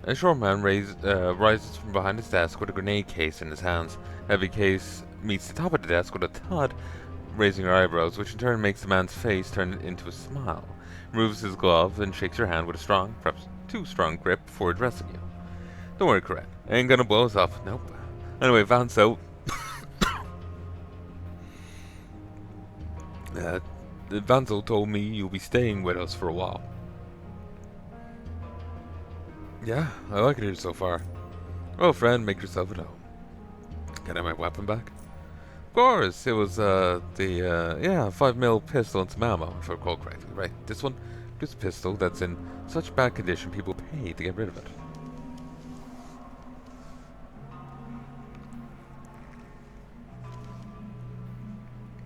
A short man rises from behind his desk with a grenade case in his hands. Heavy case meets the top of the desk with a thud, raising her eyebrows, which in turn makes the man's face turn into a smile. Removes his glove and shakes your hand with a strong, perhaps too strong grip before addressing you. Don't worry, Kuren. I ain't gonna blow us up. Nope. Anyway, Vanso. uh, Vanzo told me you'll be staying with us for a while. Yeah, I like it here so far. Well, friend, make yourself at home. Can I have my weapon back? Of course, it was, yeah, 5mm pistol and some ammo, if I recall correctly, right? This one? This pistol that's in such bad condition people pay to get rid of it.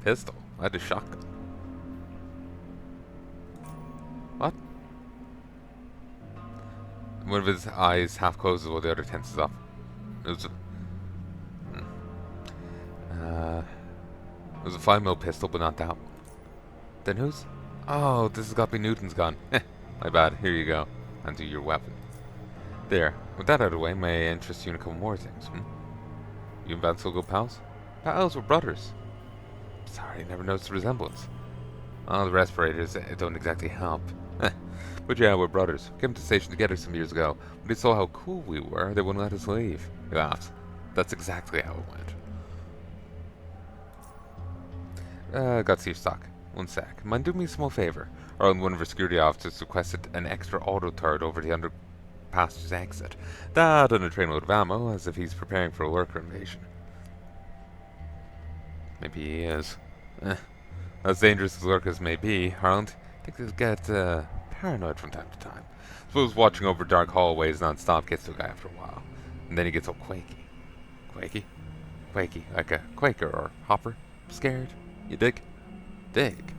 Pistol? I had a shotgun. What? One of his eyes half closes while the other tenses up. It was a... It was a 5mm pistol, but not that one. Then whose? Oh, this has got to be Newton's gun. My bad. Here you go. Undo your weapon. There. With that out of the way, may I interest you in a couple more things, You and Vance will go pals? Pals, we're brothers. Sorry, never noticed the resemblance. Oh, the respirators don't exactly help. But yeah, we're brothers. Came to the station together some years ago. When they saw how cool we were, they wouldn't let us leave. He laughs. That's exactly how it went. Got to see your stock. One sec. Mind doing me a small favor? One of our security officers requested an extra auto turret over the underpass's exit. That and a trainload of ammo, as if he's preparing for a lurker invasion. Maybe he is. As dangerous as lurkers may be, Harland, I think they'll get paranoid from time to time. Suppose watching over dark hallways non-stop gets to a guy after a while. And then he gets all quaky. Quaky? Quaky, like a Quaker or Hopper. Scared? You dig? Dig?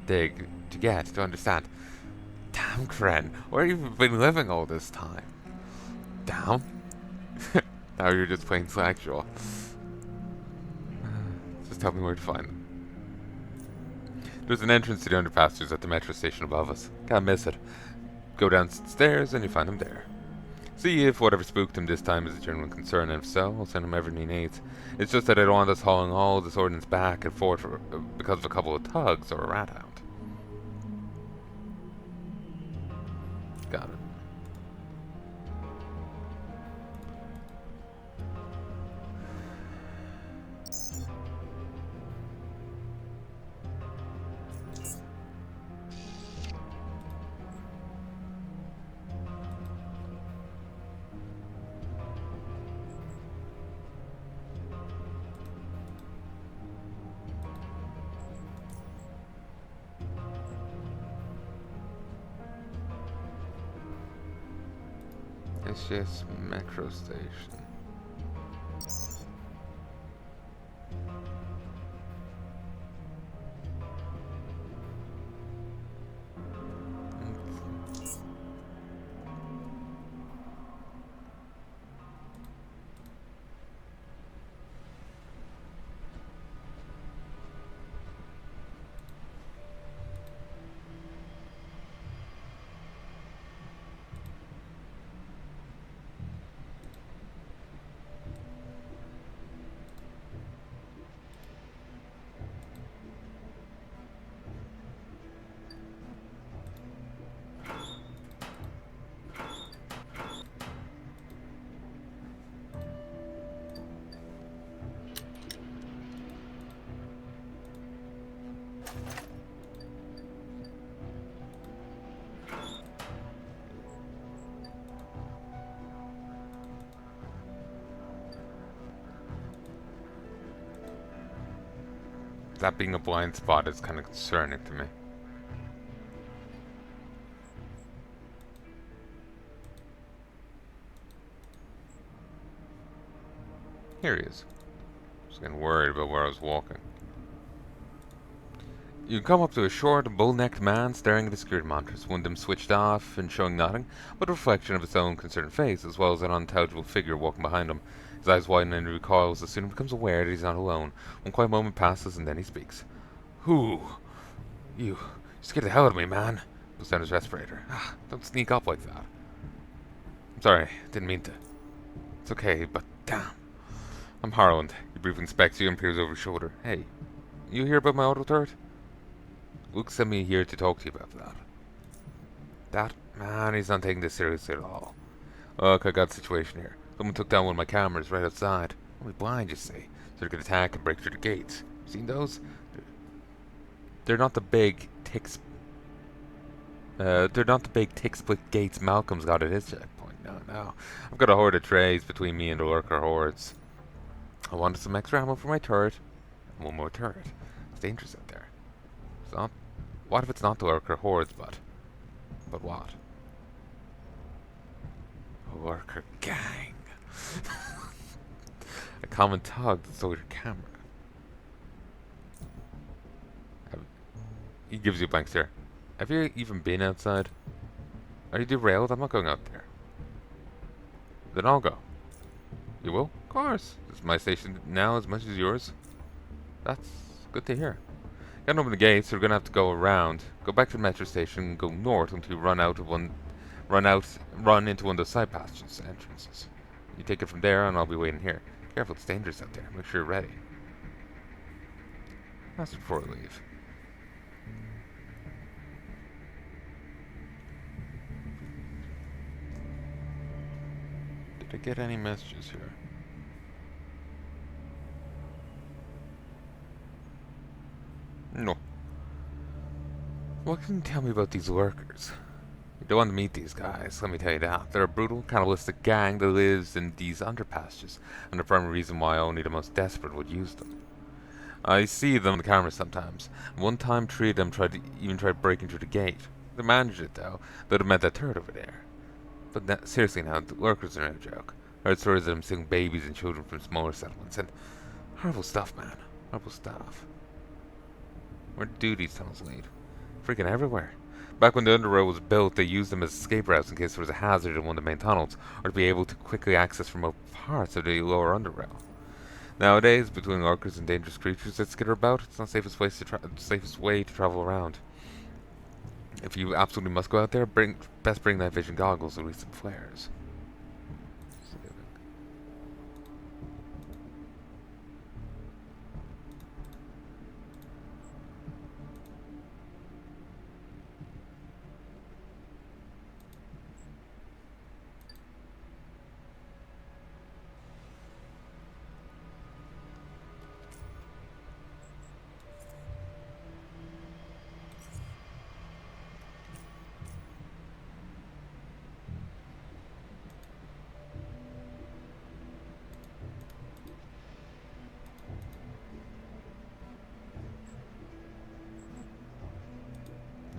Dig. To get, to understand. Damn, Kuren, where have you been living all this time? Down? Now you're just plain sexual. Just tell me where to find them. There's an entrance to the underpasses at the metro station above us. Can't miss it. Go downstairs and you find him there. See if whatever spooked him this time is a genuine concern, and if so, I'll send him everything he needs. It's just that I don't want us hauling all this ordnance back and forth because of a couple of tugs or a rat hound. Got it. It's just metro station. That being a blind spot is kind of concerning to me. Here he is. I was getting worried about where I was walking. You come up to a short, bull-necked man staring at the security monitors, one of them switched off and showing nothing but a reflection of his own concerned face, as well as an unintelligible figure walking behind him. His eyes widen and he recoils as soon as he becomes aware that he's not alone. One quiet moment passes and then he speaks. Who? You scared the hell out of me, man. Pulls down his respirator. Don't sneak up like that. Sorry, didn't mean to. It's okay, but damn. I'm Harland. He briefly inspects you and peers over his shoulder. Hey, you hear about my auto turret? Luke sent me here to talk to you about that. That? Man, he's not taking this seriously at all. Look, I got a situation here. Someone took down one of my cameras right outside. Only blind, you see, so they could attack and break through the gates. Seen those? They're not the big they're not the big tick-split gates Malcolm's got at his checkpoint. No, no. I've got a horde of trays between me and the lurker hordes. I wanted some extra ammo for my turret. And one more turret. It's dangerous out there. It's not... What if it's not the lurker hordes, but... But what? A lurker gang. A common tug that stole your camera. He gives you a blank stare. Have you even been outside? Are you derailed? I'm not going out there. Then I'll go. You will? Of course. This is my station now as much as yours. That's good to hear. Can't open the gates, so we're gonna have to go around. Go back to the metro station and go north until you run into one of those side passages entrances. You take it from there and I'll be waiting here. Careful, it's dangerous out there. Make sure you're ready. That's before we leave. Did I get any messages here? No. What can you tell me about these lurkers? You don't want to meet these guys, let me tell you that. They're a brutal, cannibalistic gang that lives in these underpassages, and the primary reason why only the most desperate would use them. I see them on the camera sometimes. One time, three of them tried breaking through the gate. They managed it, though. They'd have met that turret over there. But seriously now, the lurkers are no joke. I heard stories of them stealing babies and children from smaller settlements, and horrible stuff, man. Horrible stuff. Where do these tunnels lead? Freaking everywhere. Back when the Underrail was built, they used them as escape routes in case there was a hazard in one of the main tunnels, or to be able to quickly access remote parts of the lower Underrail. Nowadays, between lurkers and dangerous creatures that skitter about, it's not the safest way to travel around. If you absolutely must go out there, best bring night vision goggles or at least some flares.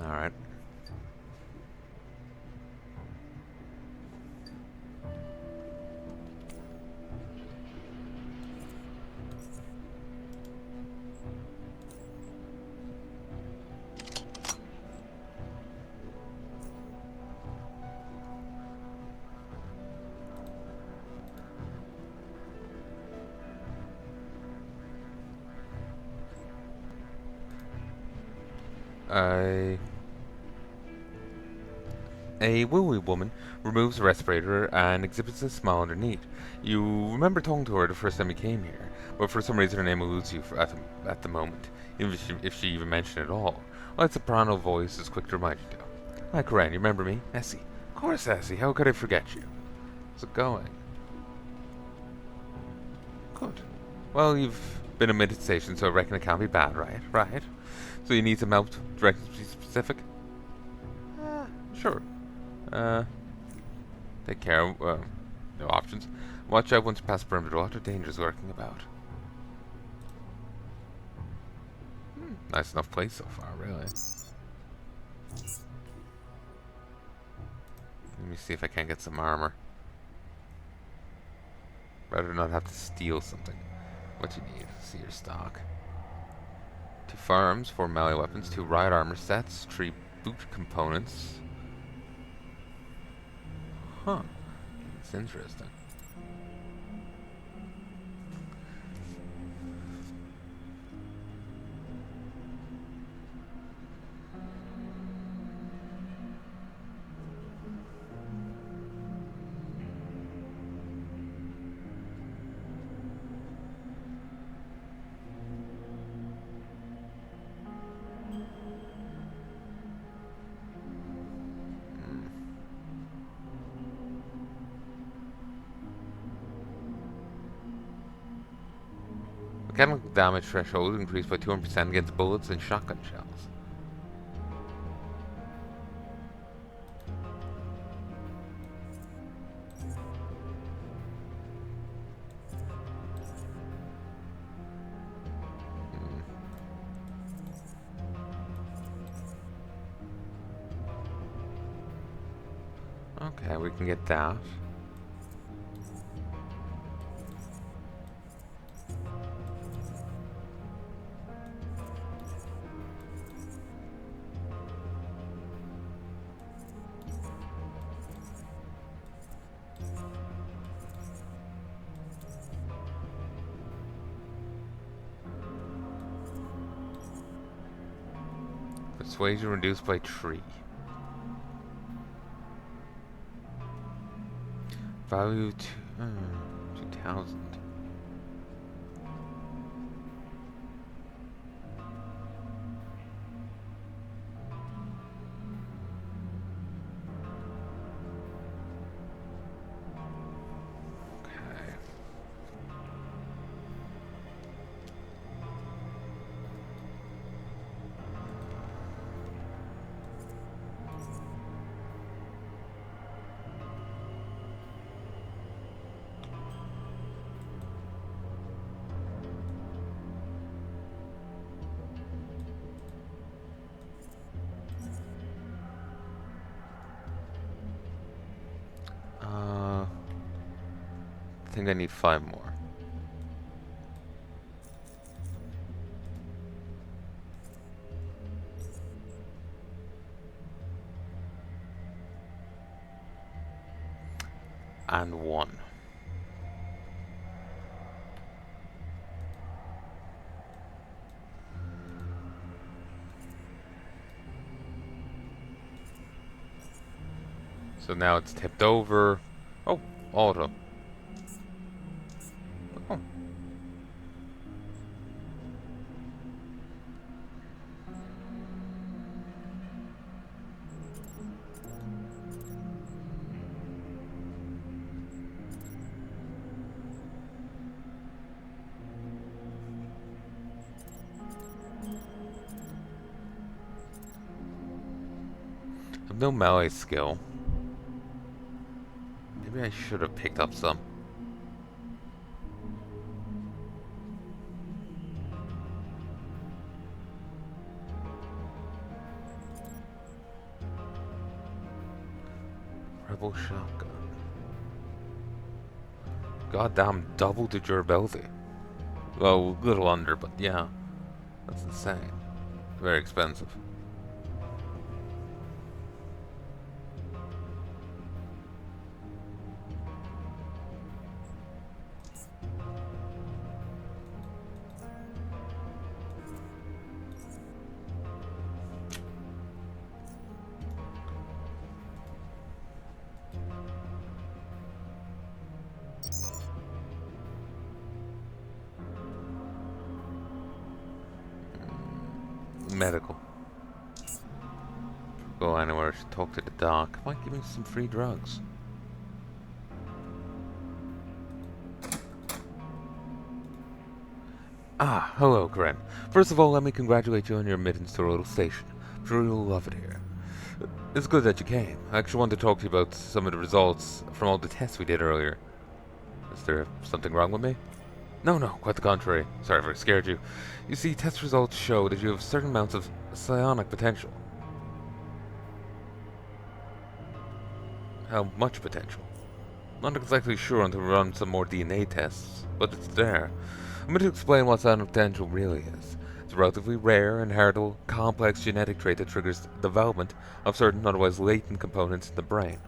Alright. A woo-woo woman removes the respirator and exhibits a smile underneath. You remember talking to her the first time you came here, but for some reason her name eludes you at the moment, even if she even mentioned it at all. Well, that soprano voice is quick to remind you to. Hi, Kuren, you remember me? Essie. Of course, Essie. How could I forget you? How's it going? Good. Well, you've been a minute station, so I reckon it can't be bad, right? Right? So you need some help directed to be specific? Sure. Take care. No options. Watch out once you pass perimeter. A lot of dangers lurking about. Nice enough place so far, really. Let me see if I can get some armor. Rather not have to steal something. What you need? See your stock. 2 firearms, 4 melee weapons, 2 riot armor sets, 3 boot components. Huh. That's interesting. Mechanical damage threshold increased by 200% against bullets and shotgun shells. Okay, we can get that. Persuasion reduced by 3. Value to 2,000. Okay. I think I need 5 more. And 1. So now it's tipped over. Oh, auto. Oh. I have no melee skill. Maybe I should have picked up some. Rebel shotgun. Goddamn, double the durability. Well, a little under, but yeah. That's insane. Very expensive. Medical. Go anywhere, talk to the doc. Might give me some free drugs. Ah, hello, Kuren. First of all, let me congratulate you on your admittance to our little station. I'm sure you'll love it here. It's good that you came. I actually wanted to talk to you about some of the results from all the tests we did earlier. Is there something wrong with me? No, quite the contrary. Sorry if I scared you. You see, test results show that you have certain amounts of psionic potential. How much potential? Not exactly sure until we run some more DNA tests, but it's there. I'm going to explain what psionic potential really is. It's a relatively rare, inheritable, complex genetic trait that triggers the development of certain otherwise latent components in the brain.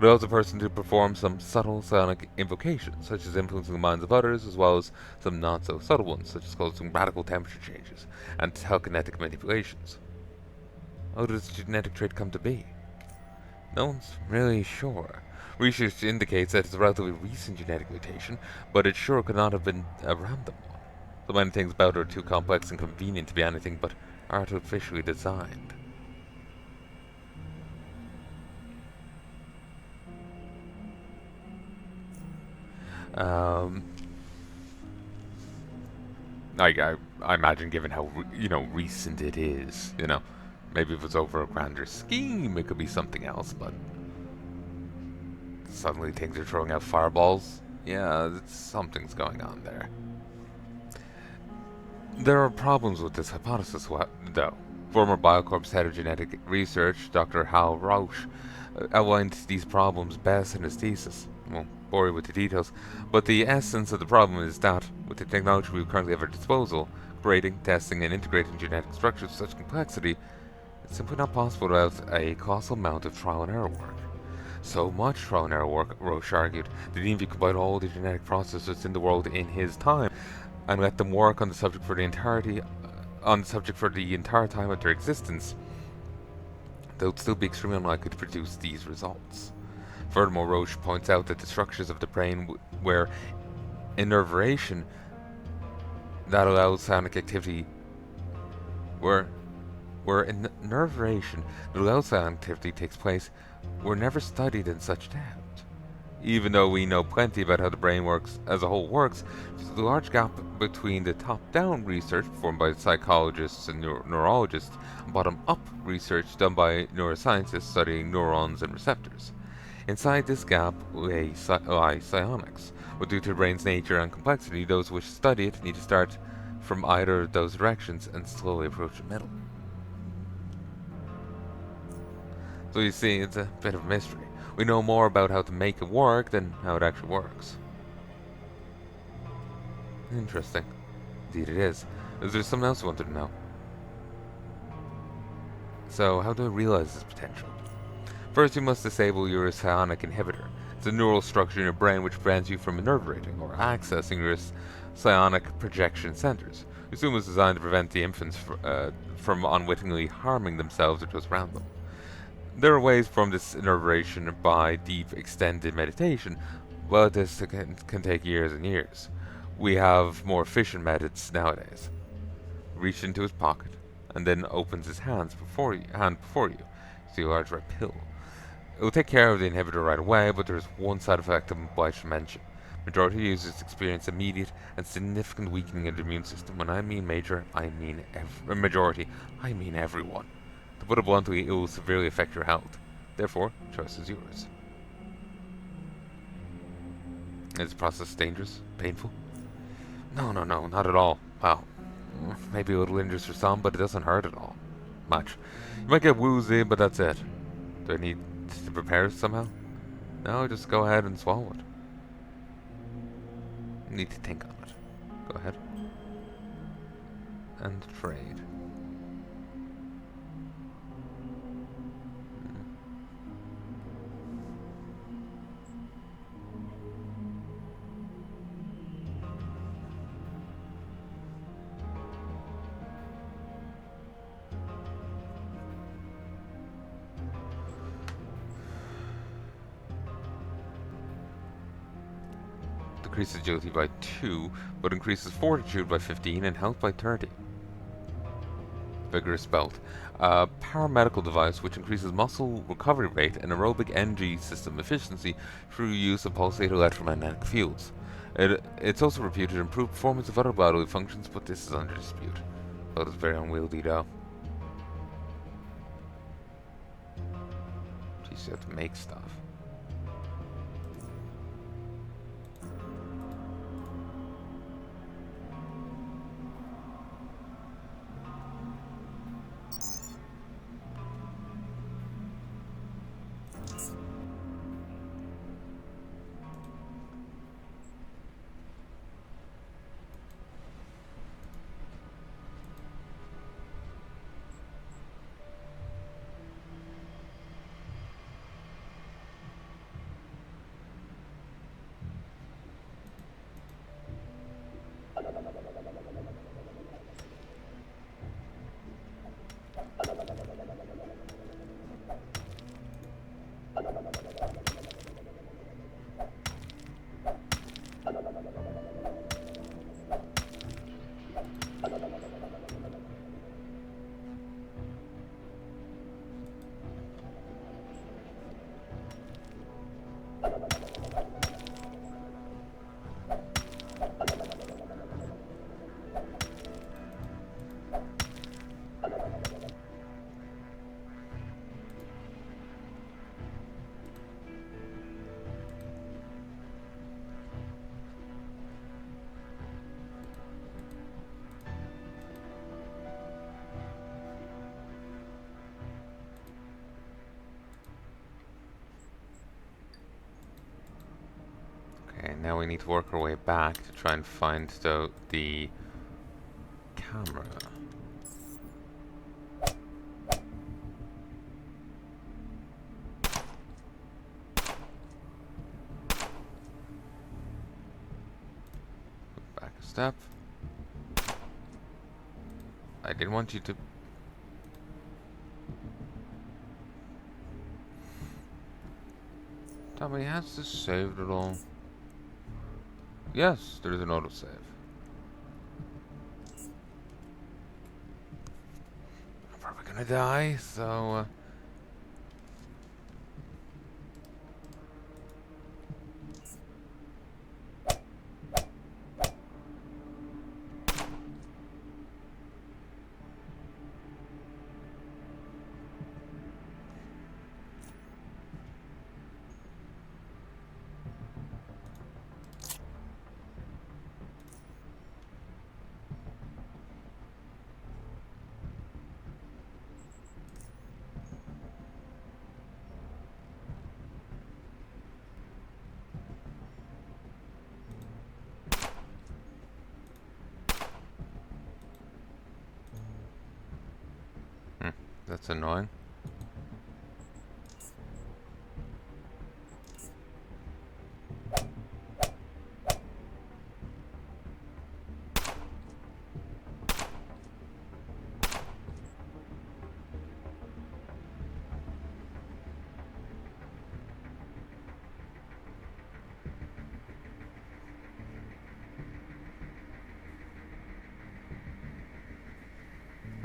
It allows a person to perform some subtle psionic invocations, such as influencing the minds of others, as well as some not-so-subtle ones, such as causing radical temperature changes and telekinetic manipulations. How did this genetic trait come to be? No one's really sure. Research indicates that it's a relatively recent genetic mutation, but it sure could not have been a random one. So many things about it are too complex and convenient to be anything but artificially designed. Um, I imagine, given how recent it is, maybe if it was over a grander scheme, it could be something else. But suddenly things are throwing out fireballs. Yeah, something's going on there. There are problems with this hypothesis, though. Former Biocorp's head of genetic research, Dr. Hal Rausch, outlined these problems best in his thesis. I won't bore you with the details, but the essence of the problem is that, with the technology we currently have at our disposal, creating, testing, and integrating genetic structures of such complexity, it's simply not possible without a colossal amount of trial and error work. So much trial and error work, Roche argued, that even if you combine all the genetic processes in the world in his time and let them work on the subject for the entire time of their existence, they would still be extremely unlikely to produce these results. Furthermore, Roche points out that the structures of the brain where innervation that allows sonic activity where innervation that allows sonic activity takes place were never studied in such depth. Even though we know plenty about how the brain works as a whole works, there's a large gap between the top-down research performed by psychologists and neurologists and bottom-up research done by neuroscientists studying neurons and receptors. Inside this gap lie psionics, but due to the brain's nature and complexity, those who wish to study it need to start from either of those directions and slowly approach the middle. So you see, it's a bit of a mystery. We know more about how to make it work than how it actually works. Interesting. Indeed it is. Is there something else you wanted to know? So, how do I realize this potential? First, you must disable your psionic inhibitor. It's a neural structure in your brain which prevents you from innervating or accessing your psionic projection centers. The system was designed to prevent the infants from unwittingly harming themselves or those around them. There are ways from this innervation by deep, extended meditation, but this can take years and years. We have more efficient methods nowadays. Reach into his pocket, and then opens his hand before you. See a large red pill. It will take care of the inhibitor right away, but there is one side effect I'm obliged to mention. Majority of users experience immediate and significant weakening of the immune system. When I mean major, I mean majority. I mean everyone. To put it bluntly, it will severely affect your health. Therefore, choice is yours. Is the process dangerous? Painful? No, not at all. Well, maybe a little injurious for some, but it doesn't hurt at all. Much. You might get woozy, but that's it. Do I need to prepare somehow? No, just go ahead and swallow it. You need to think on it. Go ahead. And trade. Decreases agility by 2, but increases fortitude by 15 and health by 30. Vigorous belt. A paramedical device which increases muscle recovery rate and aerobic energy system efficiency through use of pulsated electromagnetic fields. It's also reputed to improve performance of other bodily functions, but this is under dispute. So it's very unwieldy though. Geez, you have to make stuff. now we need to work our way back to try and find the camera. Back a step. I didn't want you to... Tell me, has this saved at all? Yes, there's an autosave. I'm probably gonna die, so... That's annoying.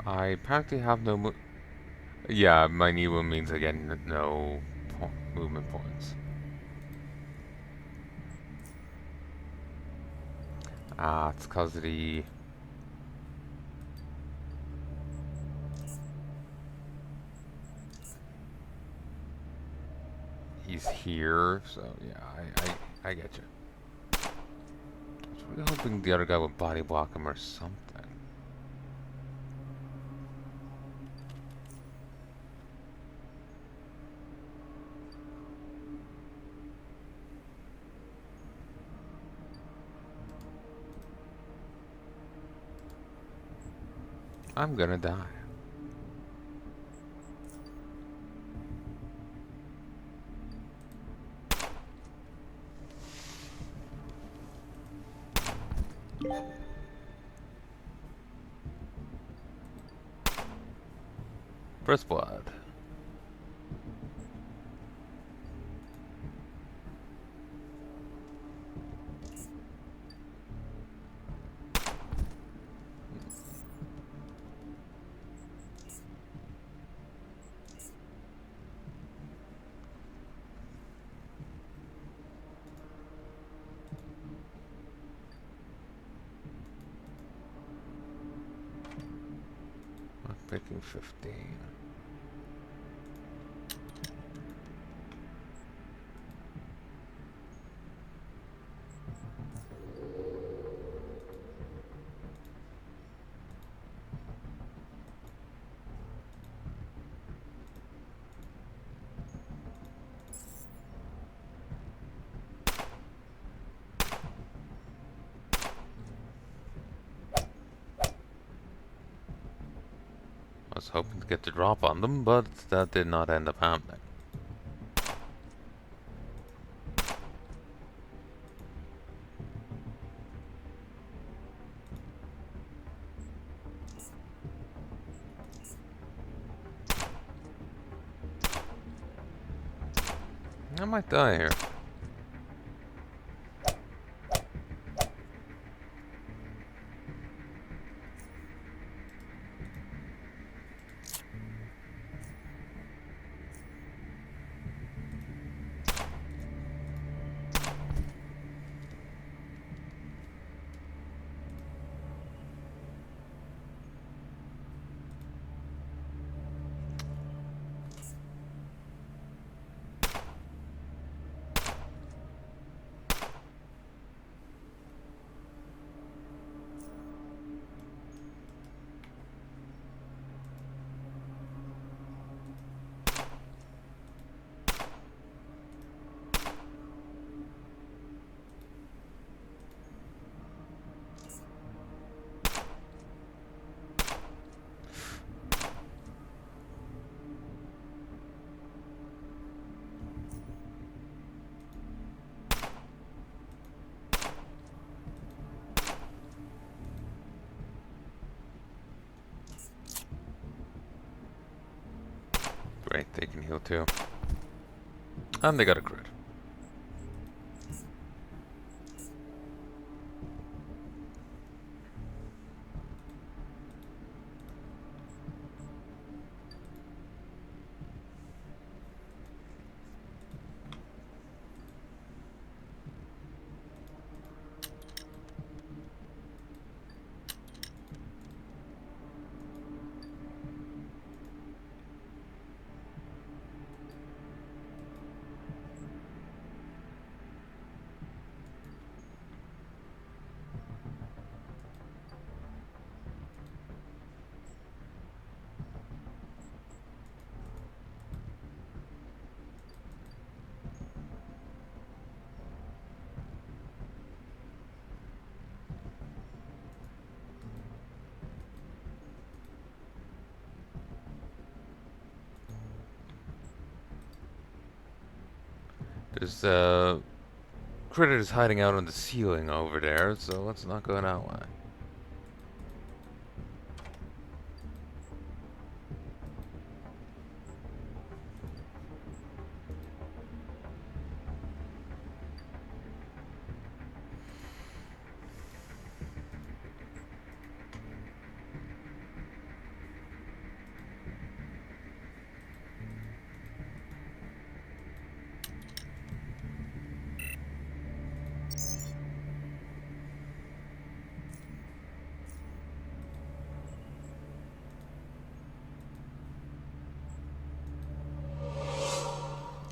I apparently have no yeah, my new one means I get no movement points. Ah, it's because of the... He's here, so yeah, I get you. I was really hoping the other guy would body block him or something. I'm gonna die. First blood. I'm picking 15. I was hoping to get the drop on them, but that did not end up happening. I might die here. Great, they can heal too. And they got a crit. There's critters hiding out on the ceiling over there, so let's not go that way.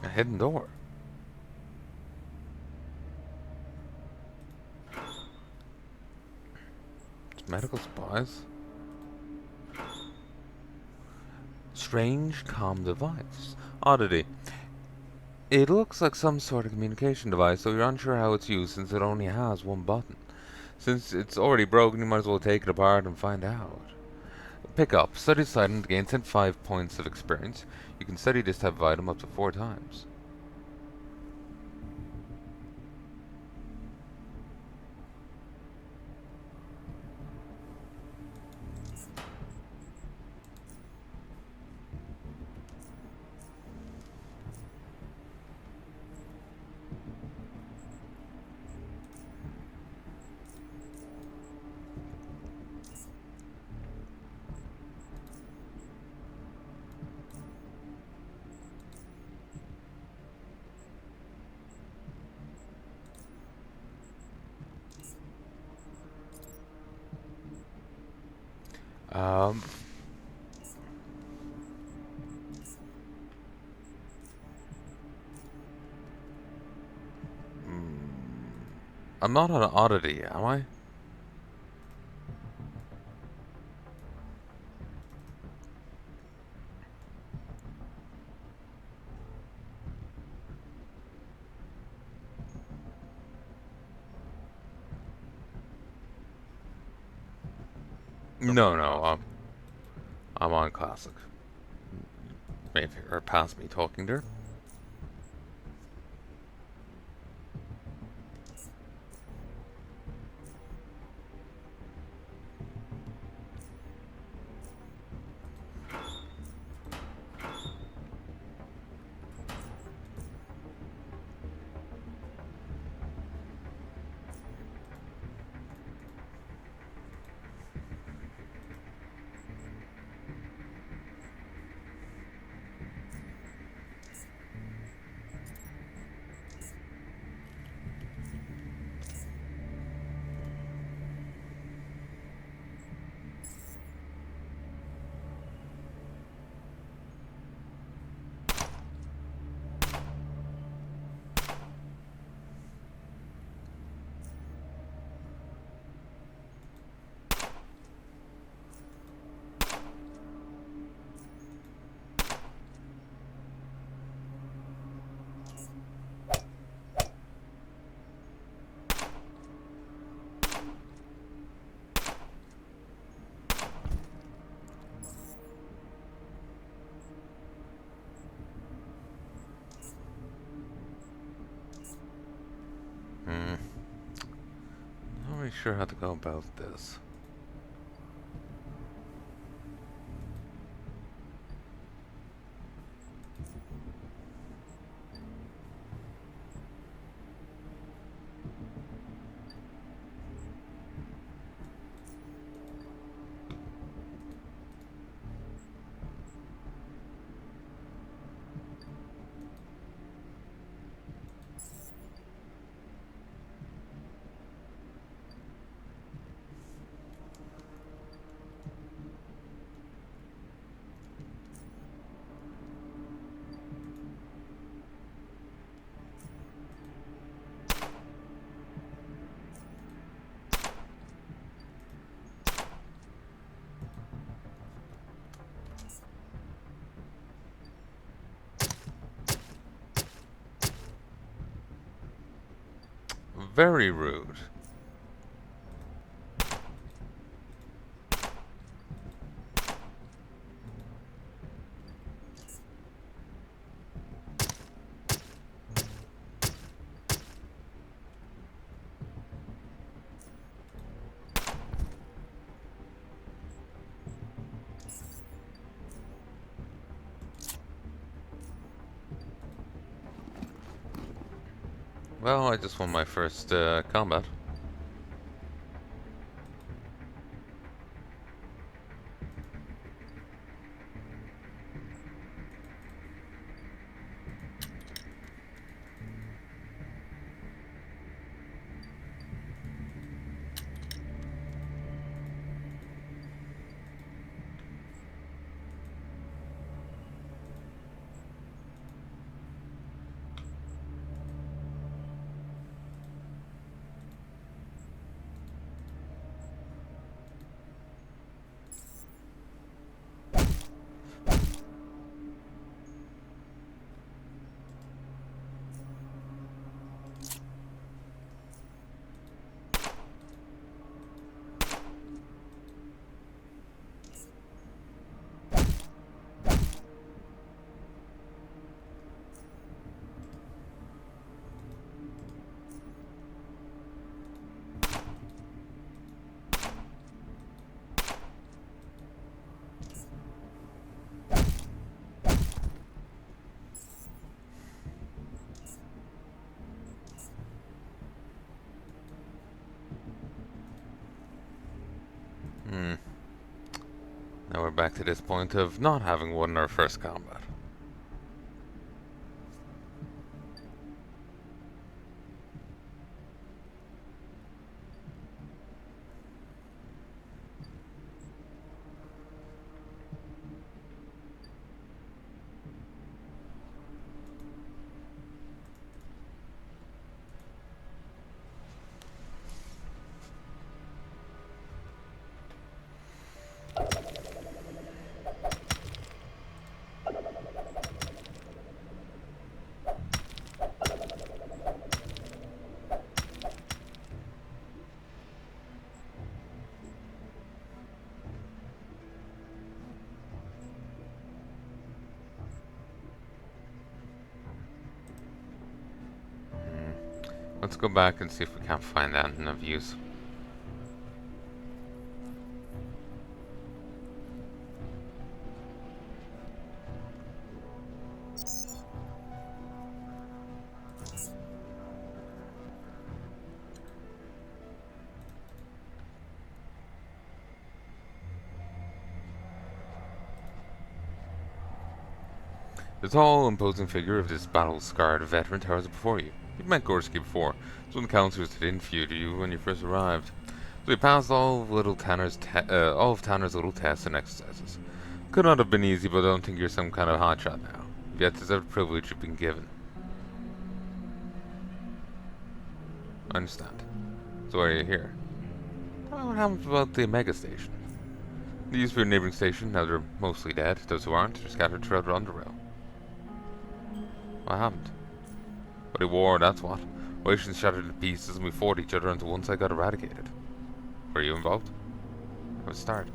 A hidden door. It's medical supplies. Strange comm device. Oddity. It looks like some sort of communication device, so you're unsure how it's used since it only has one button. Since it's already broken, you might as well take it apart and find out. Pick up. Study silent gains 5 points of experience. You can study this type of item up to 4 times. Um, I'm not an oddity, am I? No, no, I'm on classic. Maybe, or past me talking to her. Hmm. Not really sure how to go about this. very rude. Well, I just won my first combat. Hmm. Now we're back to this point of not having won our first combat. Let's go back and see if we can't find anything of use. The tall, imposing figure of this battle-scarred veteran towers before you. You've met Gorski before. It's one of the counselors that interviewed you when you first arrived. So he passed all of Tanner's little tests and exercises. Could not have been easy, but I don't think you're some kind of hotshot now. You've yet deserved the privilege you've been given. I understand. So why are you here? What happened about the Omega Station? The used to be a neighboring station, now they're mostly dead. Those who aren't are scattered throughout Underrail. What happened? But a war, that's what. Nations shattered to pieces and we fought each other until one side got eradicated. Were you involved? I was started.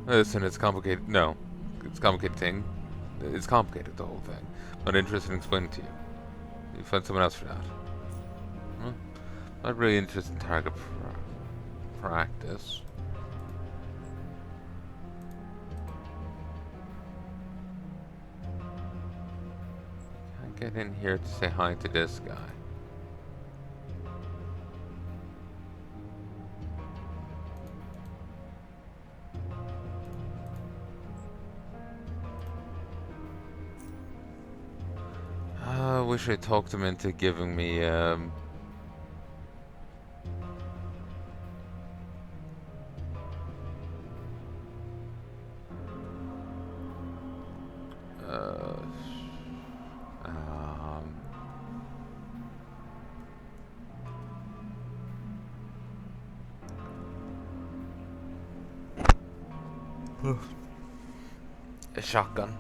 Listen, it's complicated. No. It's a complicated thing. It's complicated, the whole thing. Not interested in explaining to you. You find someone else for that. Huh? Not really interested in target practice. Can't get in here to say hi to this guy. I wish I talked him into giving me, a shotgun.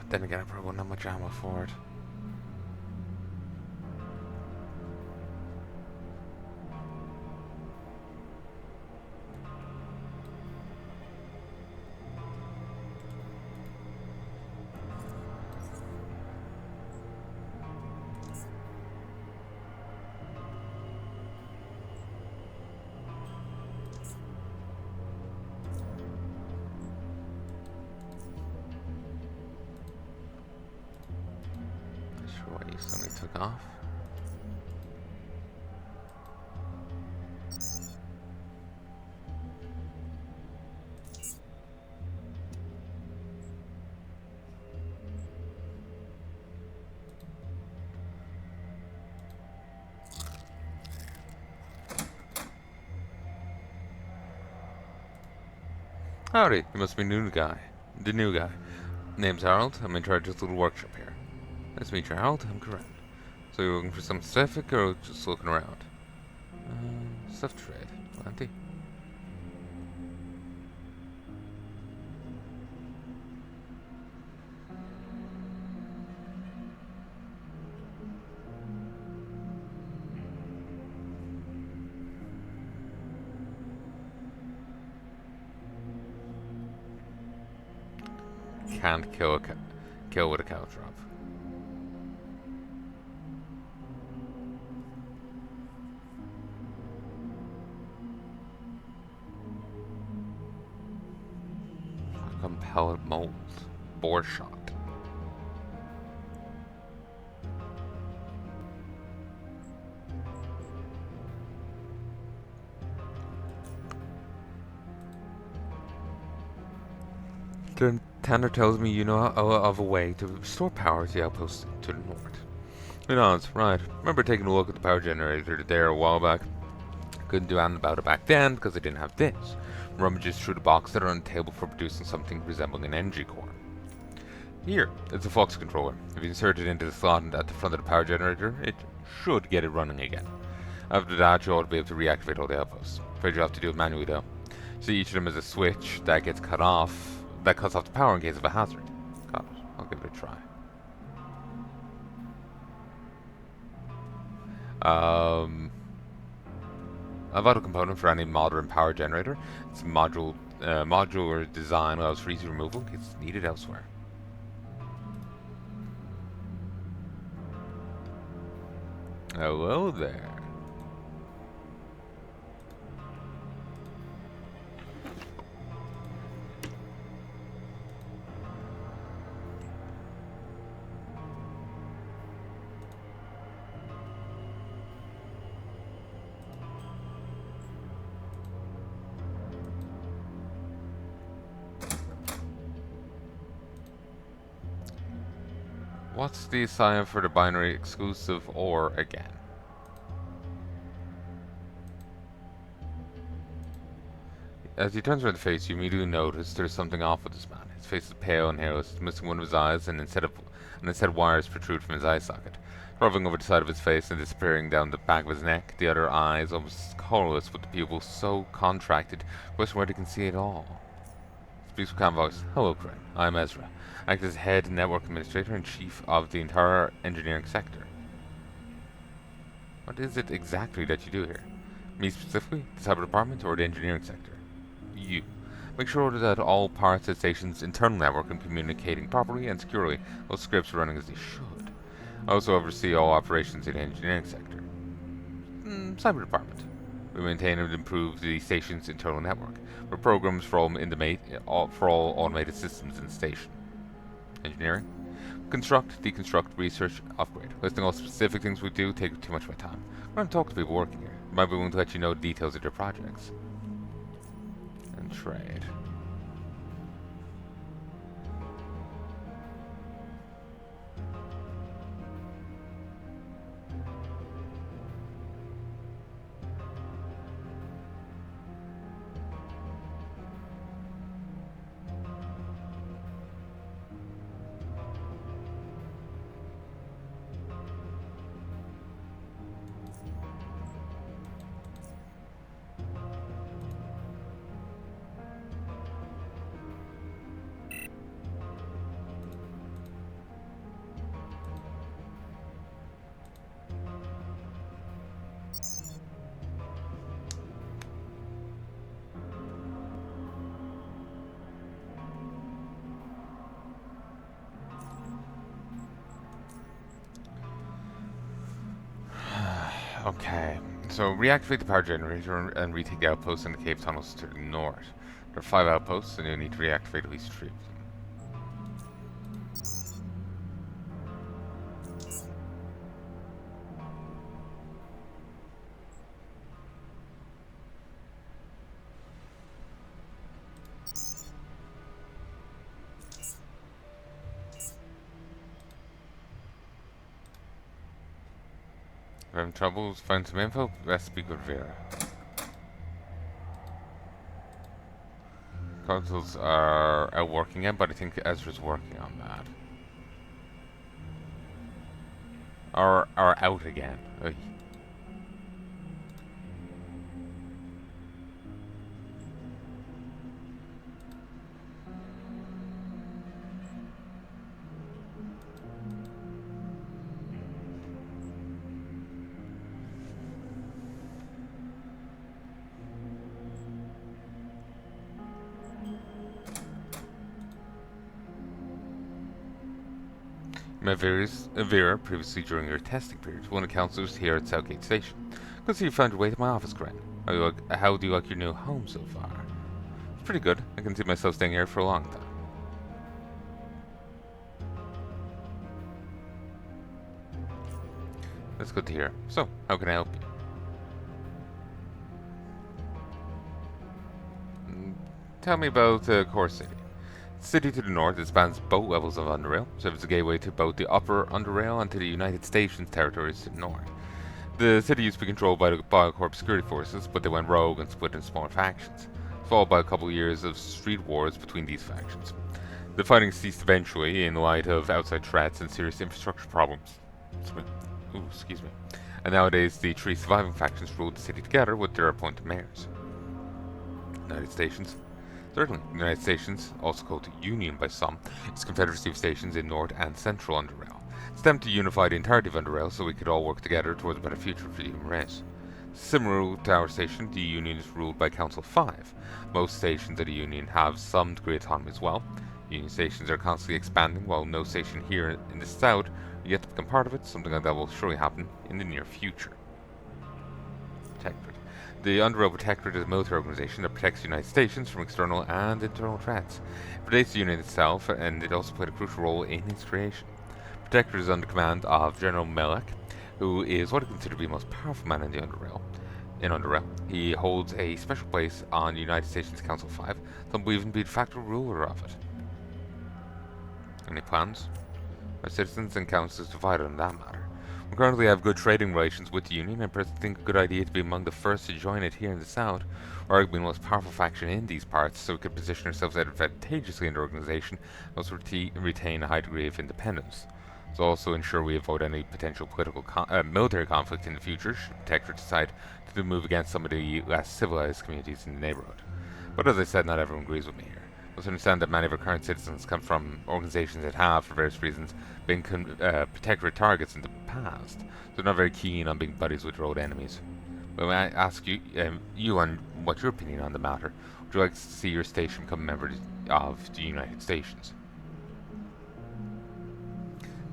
Then again, I probably wouldn't have much ammo for it. sure why you suddenly took off. Howdy, you must be new guy. The new guy. Name's Harold. I'm in charge of the little workshop here. Nice to meet you, Harold. I'm Kuren. So you're looking for something specific or just looking around? Stuff to trade. Plenty. Can't kill with a cow drop. Pellet mold. Bore shot. Tanner tells me you know of a way to restore power to the outpost to the north. He nods. Right. Remember taking a look at the power generator there a while back? Couldn't do anything about it back then because I didn't have this. Rummages through the box that are on the table for producing something resembling an energy core. Here, it's a flux controller. If you insert it into the slot at the front of the power generator, it should get it running again. After that, you ought to be able to reactivate all the outposts. Afraid you'll have to do it manually though. See each of them as a switch that gets cut off, that cuts off the power in case of a hazard. Got it. I'll give it a try. A vital component for any modern power generator. It's a modular design allows for easy removal in case it's needed elsewhere. Hello there. What's the sign for the binary exclusive or again? As he turns around the face, you immediately notice there's something off with this man. His face is pale and hairless, missing one of his eyes, and instead wires protrude from his eye socket, traveling over the side of his face and disappearing down the back of his neck. The other eye is almost colorless, with the pupils so contracted, question whether he can see at all. Speaks with calm voice. Hello, Kuren. I'm Ezra. I act as head network administrator and chief of the entire engineering sector. What is it exactly that you do here? Me specifically, the cyber department, or the engineering sector? You. Make sure that all parts of the station's internal network are communicating properly and securely, all scripts are running as they should. I also oversee all operations in the engineering sector. Cyber department. We maintain and improve the station's internal network, for programs for all automated systems in the station. Engineering. Construct, deconstruct, research, upgrade. Listing all specific things we do takes too much of my time. I want to talk to people working here. They might be willing to let you know the details of their projects. And trade. Okay, so reactivate the power generator and retake the outposts in the cave tunnels to the north. There are 5 outposts, and you'll need to reactivate at least 3 of them. If I'm having trouble, find some info. Best speak with Vera. Consoles are out working again, but I think Ezra's working on that. Are out again. Ugh. Met Vera previously during your testing period, one of the counselors here at Southgate Station. Good to see you found your way to my office, Kuren. How do you like your new home so far? It's pretty good. I can see myself staying here for a long time. That's good to hear. So, how can I help you? Tell me about Core City. The city to the north, it spans both levels of Underrail, serves as a gateway to both the upper Underrail and to the United Stations territories to the north. The city used to be controlled by the Biocorp security forces, but they went rogue and split into smaller factions, followed by a couple of years of street wars between these factions. The fighting ceased eventually in light of outside threats and serious infrastructure problems. Ooh, excuse me. And nowadays, the three surviving factions rule the city together with their appointed mayors. United Stations. Certainly, the United Stations, also called Union by some, is a confederacy of stations in North and Central Underrail. It's them to unify the entirety of Underrail so we could all work together towards a better future for the human race. Similar to our station, the Union is ruled by Council 5. Most stations of the Union have some degree of autonomy as well. Union stations are constantly expanding, while no station here in the south are yet to become part of it. Something like that will surely happen in the near future. Protectorate. The Underrail Protectorate is a military organization that protects the United Stations from external and internal threats. It predates the Union itself, and it also played a crucial role in its creation. Protectorate is under command of General Melek, who is what I consider to be the most powerful man in the Underrail. In Underrail, he holds a special place on the United Stations Council 5, some believe him to be the de facto ruler of it. Any plans? Our citizens and councils divided on that matter. We currently have good trading relations with the Union, and personally think a good idea to be among the first to join it here in the South. We're arguably the most powerful faction in these parts, so we could position ourselves advantageously in the organization, and also retain a high degree of independence. To also ensure we avoid any potential military conflict in the future, should Protectorate decide to move against some of the less civilized communities in the neighborhood. But as I said, not everyone agrees with me here. Let's understand that many of our current citizens come from organizations that have, for various reasons, been Protectorate targets in the past, so they're not very keen on being buddies with their old enemies. But when I ask you, on what's your opinion on the matter, would you like to see your station become a member of the United Stations?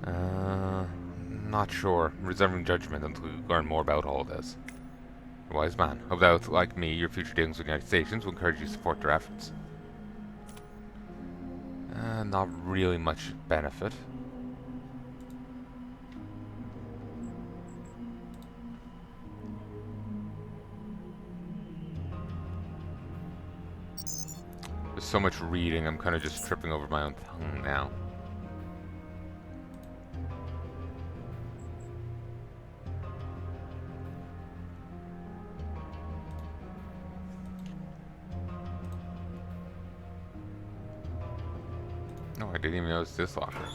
Not sure. Reserving judgment until we learn more about all this. A wise man. Hope that, like me, your future dealings with the United Stations will encourage you to support their efforts. Not really much benefit. There's so much reading, I'm kind of just tripping over my own tongue now. No, I didn't even notice this locker.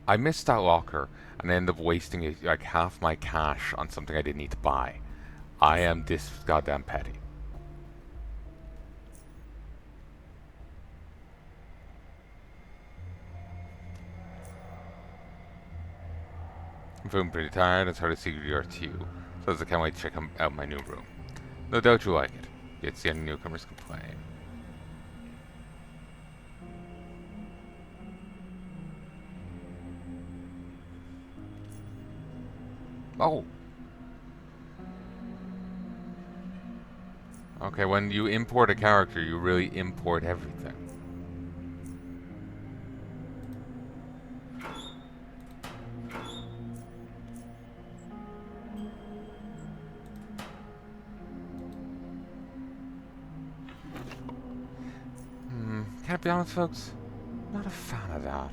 I missed that locker and ended up wasting like half my cash on something I didn't need to buy. I am this goddamn petty. I'm feeling pretty tired, it's hard to see you are too, so I can't wait to check out my new room. No doubt you'll like it. Yet see any newcomers complain. Oh. Okay, when you import a character, you really import everything. Can I be honest, folks? Not a fan of that.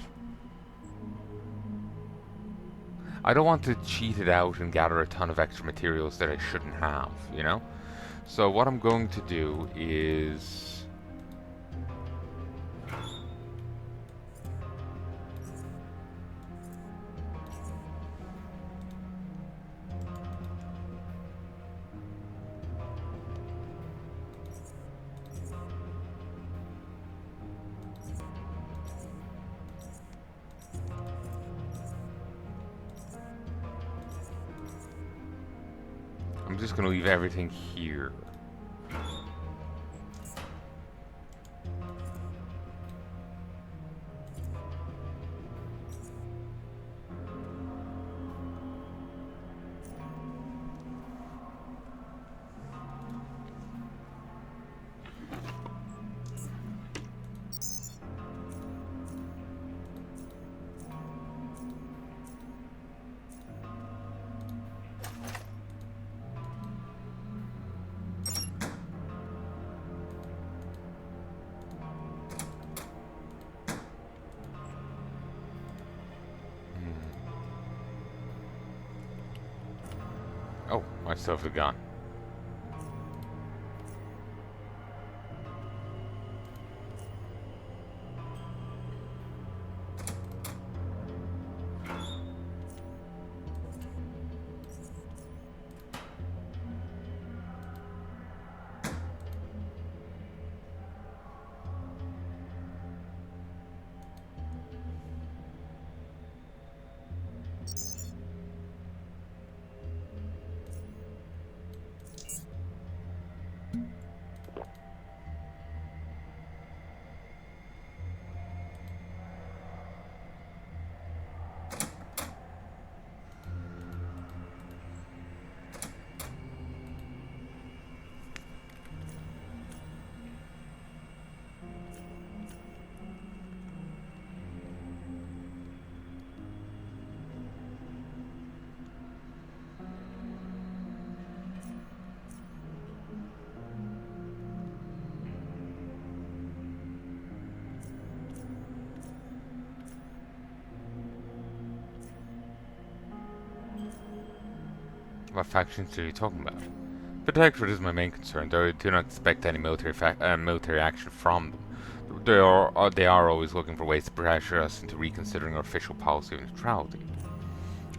I don't want to cheat it out and gather a ton of extra materials that I shouldn't have, you know? So what I'm going to do is... I'm just going to leave everything here. Oh, I still have the gun. What factions are you talking about? Protectorate is my main concern, though I do not expect any military action from them. They are always looking for ways to pressure us into reconsidering our official policy of neutrality.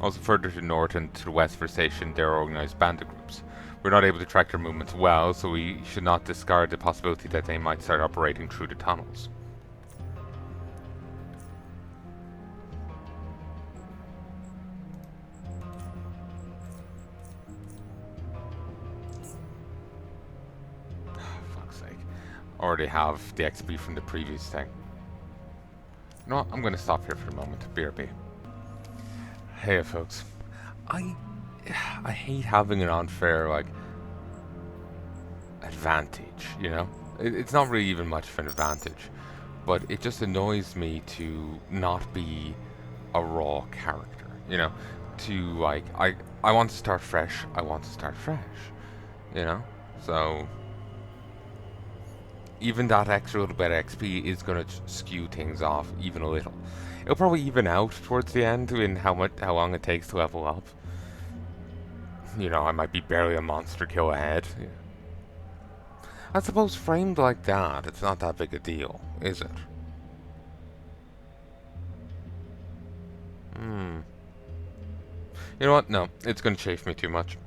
Also, further to the north and to the west of our station, there are organized bandit groups. We're not able to track their movements well, so we should not discard the possibility that they might start operating through the tunnels. Fuck's sake. Already have the XP from the previous thing. You know what? I'm going to stop here for a moment. BRB. Hey, folks. I hate having an unfair, like, advantage, you know? It's not really even much of an advantage, but it just annoys me to not be a raw character, you know? To, like, I want to start fresh, you know? So, even that extra little bit of XP is going to skew things off even a little. It'll probably even out towards the end in how long it takes to level up. You know, I might be barely a monster kill ahead. Yeah. I suppose framed like that, it's not that big a deal, is it? You know what? No, it's going to chafe me too much.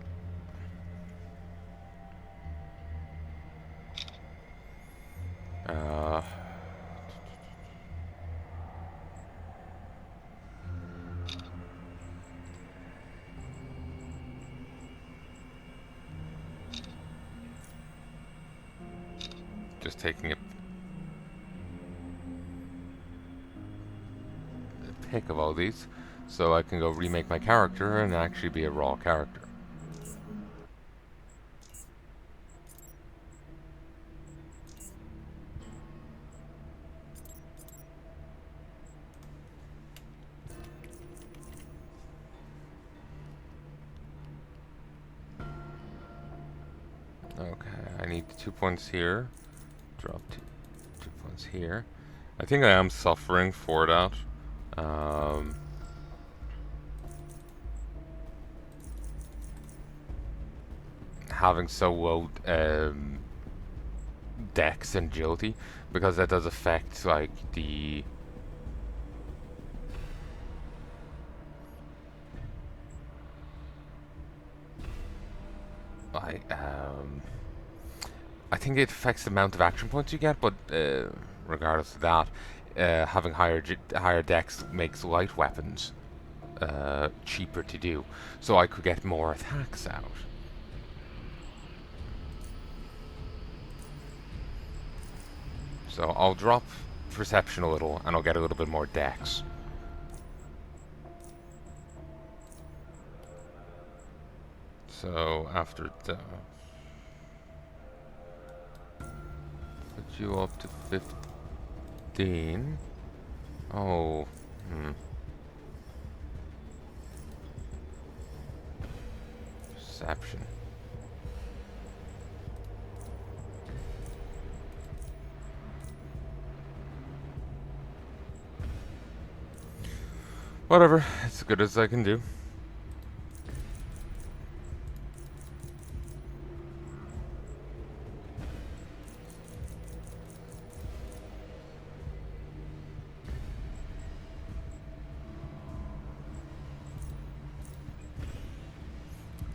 Just taking a pick of all these. so I can go remake my character and actually be a raw character. Okay, I need 2 points here. Drop 2 points here. I think I am suffering for that. Having so low dex and agility, because that does affect like the I I think it affects the amount of action points you get, but regardless of that, having higher dex makes light weapons cheaper to do, so I could get more attacks out. So I'll drop perception a little, and I'll get a little bit more dex. So after that, put you up to 15. Oh, perception. Whatever, it's as good as I can do.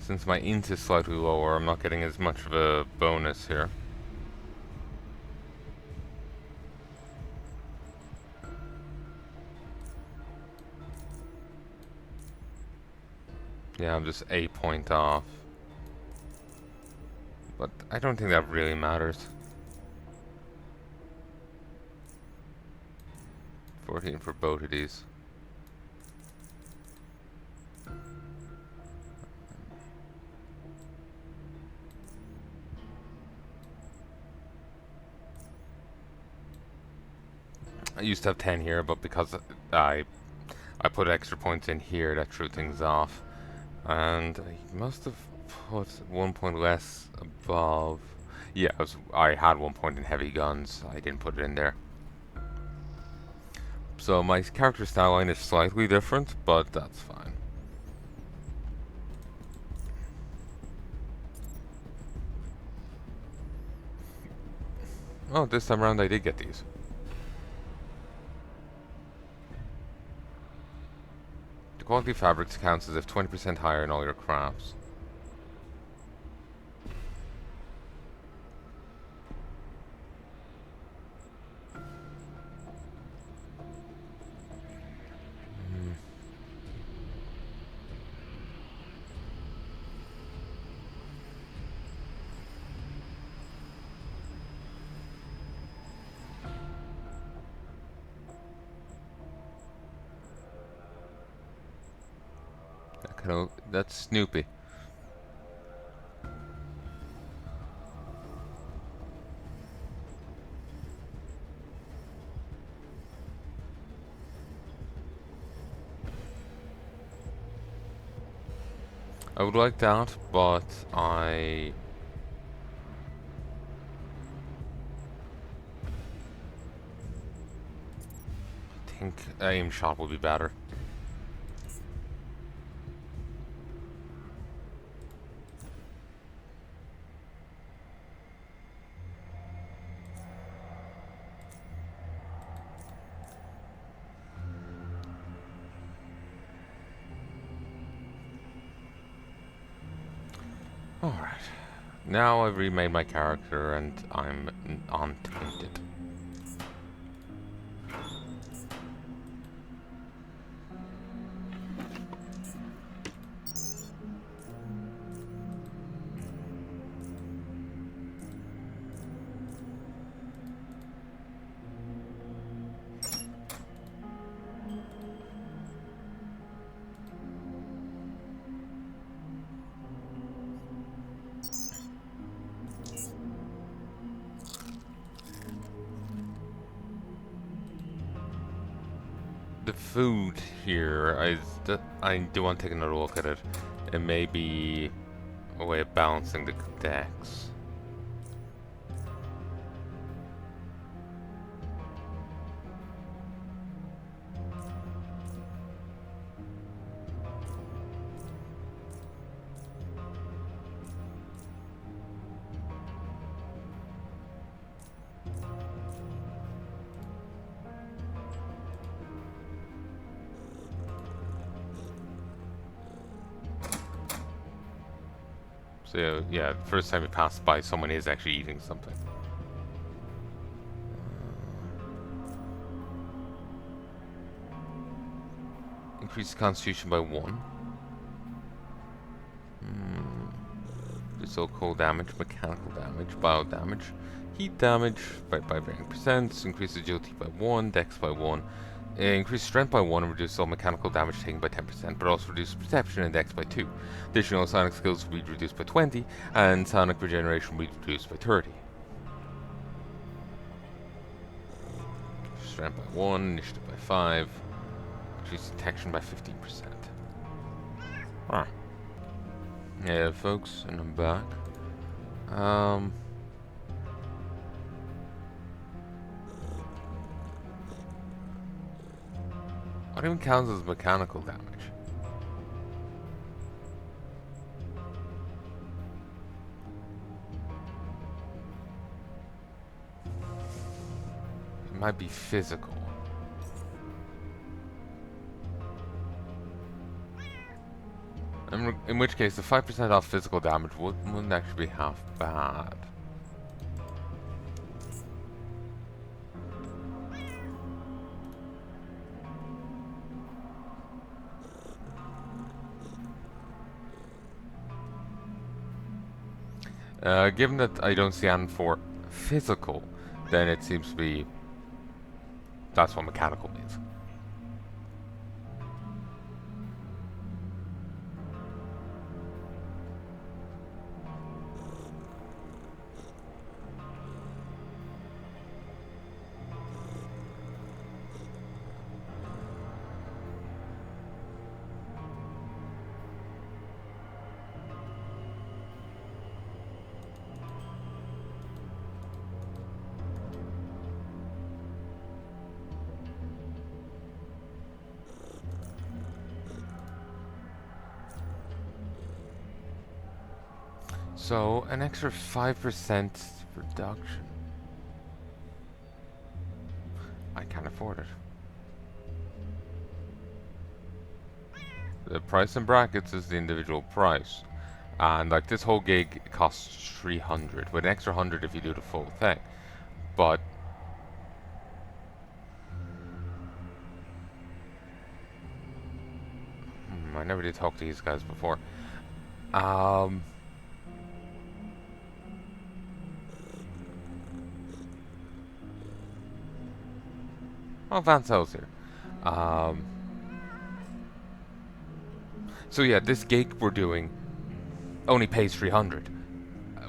Since my int is slightly lower, I'm not getting as much of a bonus here. Yeah, I'm just a point off. But I don't think that really matters. 14 for both of these. I used to have 10 here, but because I put extra points in here, that threw things off. And I must have put 1 point less above. Yeah, I had 1 point in heavy guns. I didn't put it in there. So my character style line is slightly different, but that's fine. Oh, this time around I did get these. The quality of fabrics counts as if 20% higher in all your crafts. That's Snoopy. I would like that, but I think aim shot will be better. Alright. Now I've remade my character and I'm untainted. the food here, I do want to take another look at it. It may be a way of balancing the decks. So yeah, the first time you pass by, someone is actually eating something. Increase constitution by 1. So cold damage, mechanical damage, bio damage, heat damage by varying percents, increase agility by 1, dex by 1, increase strength by 1 and reduce all mechanical damage taken by 10%, but also reduce perception and dex by 2. Additional sonic skills will be reduced by 20, and sonic regeneration will be reduced by 30. Strength by 1, initiative by 5, increase detection by 15%. Ah. Yeah, folks, and I'm back. What even counts as mechanical damage? It might be physical. In which case, the 5% off physical damage wouldn't actually be half bad. Given that I don't see anything for physical, then it seems to be that's what mechanical means. So, an extra 5% reduction. I can't afford it. The price in brackets is the individual price. And like this whole gig costs 300, with an extra 100 if you do the full thing. But I never did talk to these guys before. Oh, Van Sel's here. So yeah, this gig we're doing only pays 300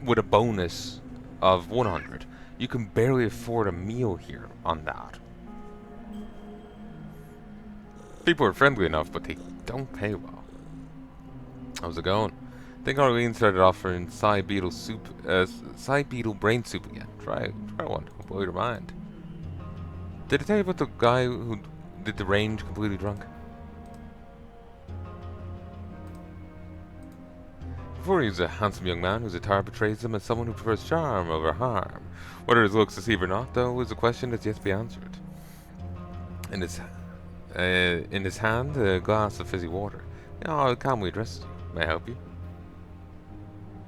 with a bonus of 100. You can barely afford a meal here on that. People are friendly enough, but they don't pay well. How's it going? I think Arlene started offering side beetle soup, side beetle brain soup again. Try one. It'll blow your mind. Did I tell you about the guy who did the range completely drunk? Before he's a handsome young man whose attire betrays him as someone who prefers charm over harm. Whether his looks deceive or not, though, is a question that's yet to be answered. In his hand, a glass of fizzy water. I'll calmly address you. May I help you?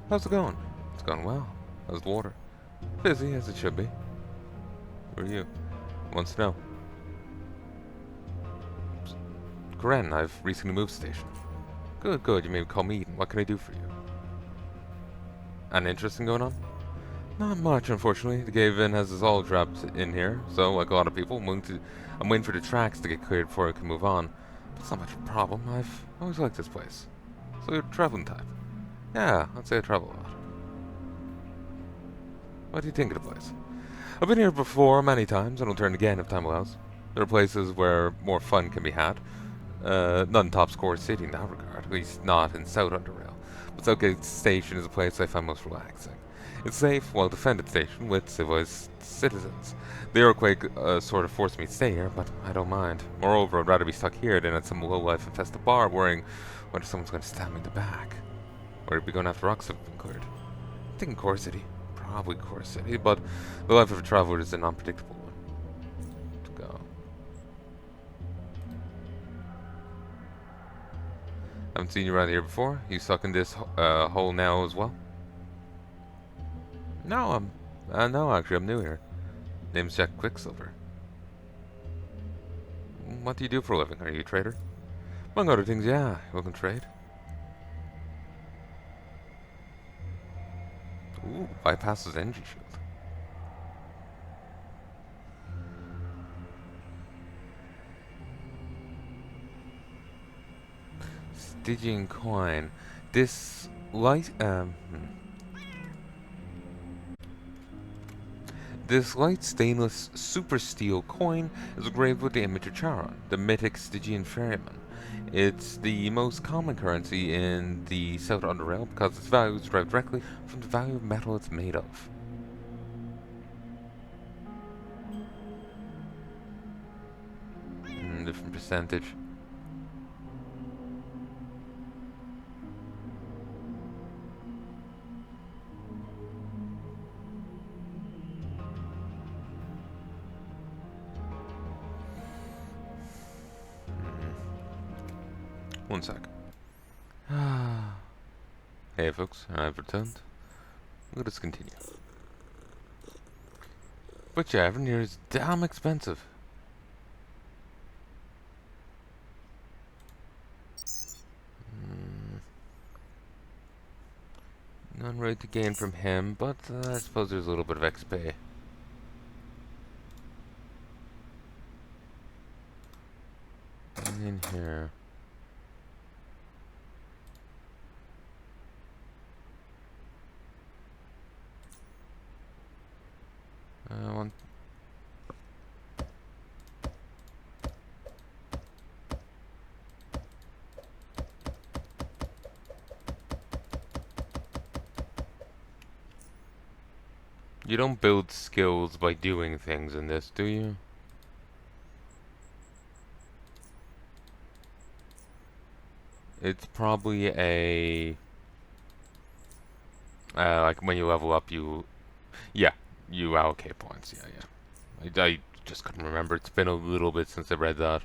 How's it going? It's going well. How's the water? Fizzy, as it should be. Who are you? Wants to know. Kuren, I've recently moved station. Good, you may call me Eden. What can I do for you? Anything interesting going on? Not much, unfortunately. The cave-in has us all trapped in here, so like a lot of people, I'm waiting for the tracks to get cleared before I can move on. But it's not much of a problem. I've always liked this place. So you're a traveling type? Yeah, I'd say I travel a lot. What do you think of the place? I've been here before many times, and I'll return again if time allows. There are places where more fun can be had. None tops Core City in that regard, at least not in South Underrail. But Southgate Station is a place I find most relaxing. It's a safe, well-defended station with civilized citizens. The earthquake sort of forced me to stay here, but I don't mind. Moreover, I'd rather be stuck here than at some low-life infested bar worrying whether someone's going to stab me in the back. Or to be going after rocks that have been cleared. I'm thinking Core City. Probably Core City, but the life of a traveler is an unpredictable one. To go. Haven't seen you around here before. You stuck in this hole now as well? No, no, actually, I'm new here. Name's Jack Quicksilver. What do you do for a living? Are you a trader? Among other things, yeah. You can trade. Ooh, bypasses energy shield. Stygian coin. This light, This light stainless super steel coin is engraved with the image of Charon, the mythic Stygian ferryman. It's the most common currency in the South Underrail because its value is derived directly from the value of metal it's made of. Different percentage. One sec. Hey folks, I've returned. Let us continue. Which avenue is damn expensive. None really to gain from him, but I suppose there's a little bit of XP. And in here. One. You don't build skills by doing things in this, do you? It's probably a... like when you level up, yeah, you allocate points, yeah. I just couldn't remember. It's been a little bit since I read that.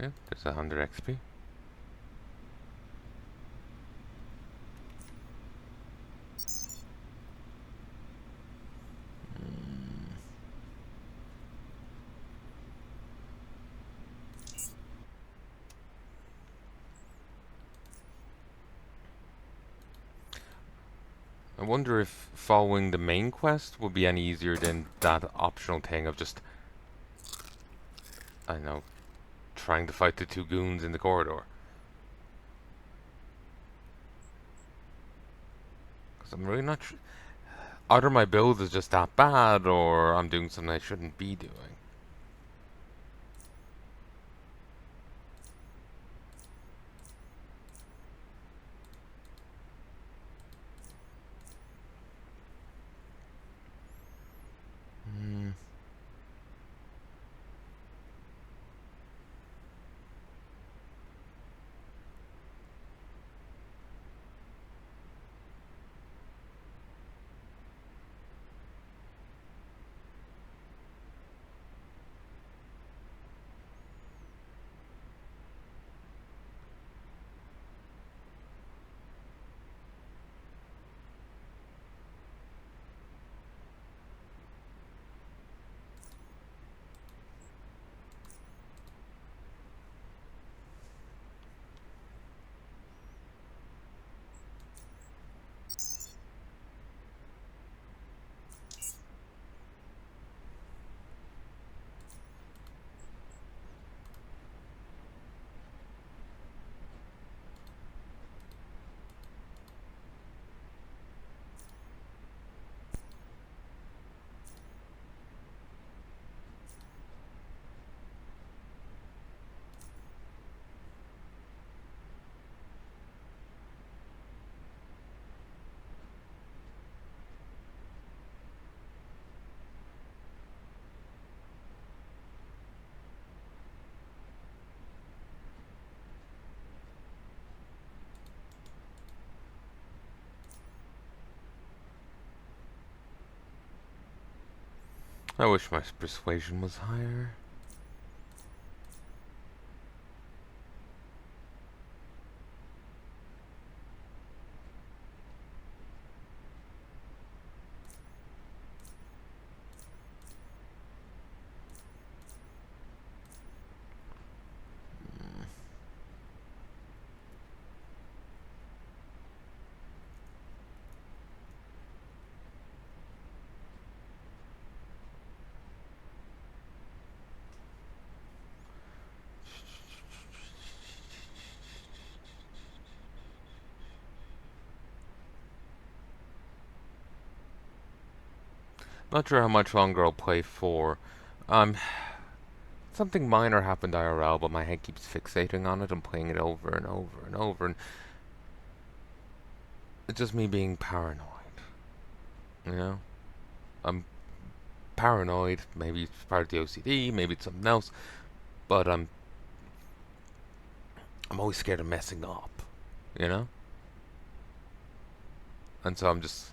Okay, there's 100 XP. I wonder if following the main quest will be any easier than that optional thing of just, I don't know, trying to fight the two goons in the corridor. Because I'm really not sure. Either my build is just that bad, or I'm doing something I shouldn't be doing. I wish my persuasion was higher. Not sure how much longer I'll play for. Um, Something minor happened IRL, but my head keeps fixating on it and playing it over and over and over, and it's just me being paranoid. You know? I'm paranoid. Maybe it's part of the OCD, maybe it's something else, but I'm always scared of messing up. You know? And so I'm just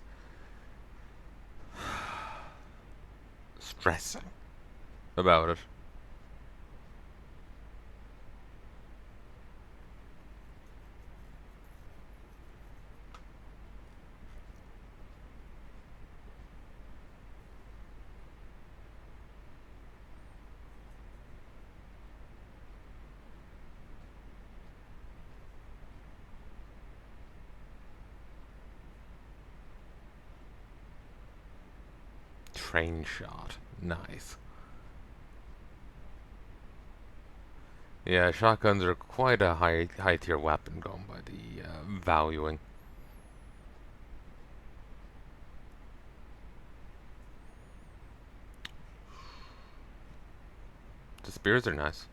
stressing about it. Train shot. Nice. Yeah, shotguns are quite a high tier weapon going by the valuing. The spears are nice.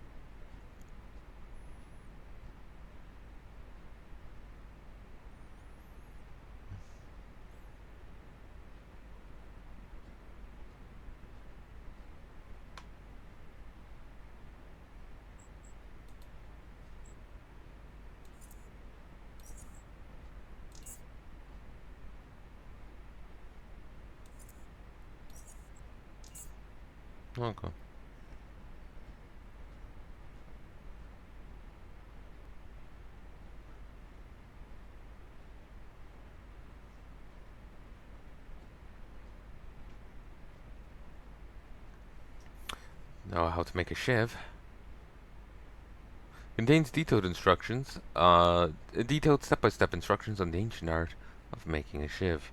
Okay. Know how to make a shiv. Contains detailed instructions, detailed step-by-step instructions on the ancient art of making a shiv.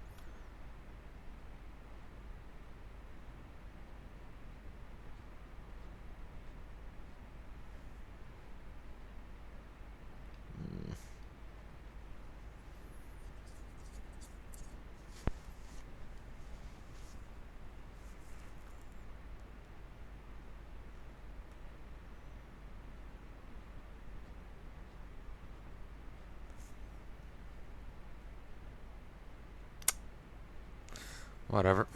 Whatever.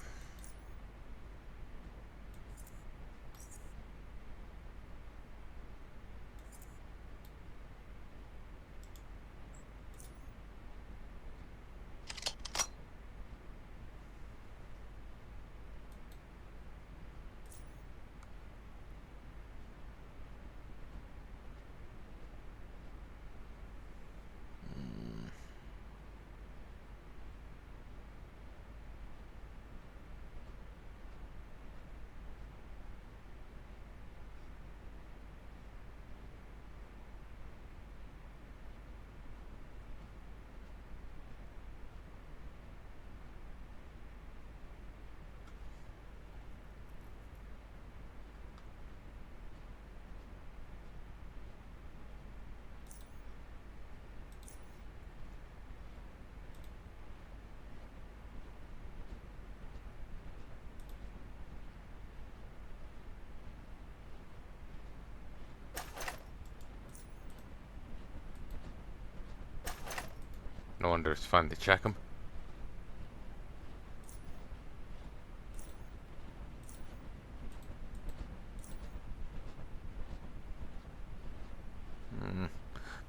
No wonder it's fun to check them.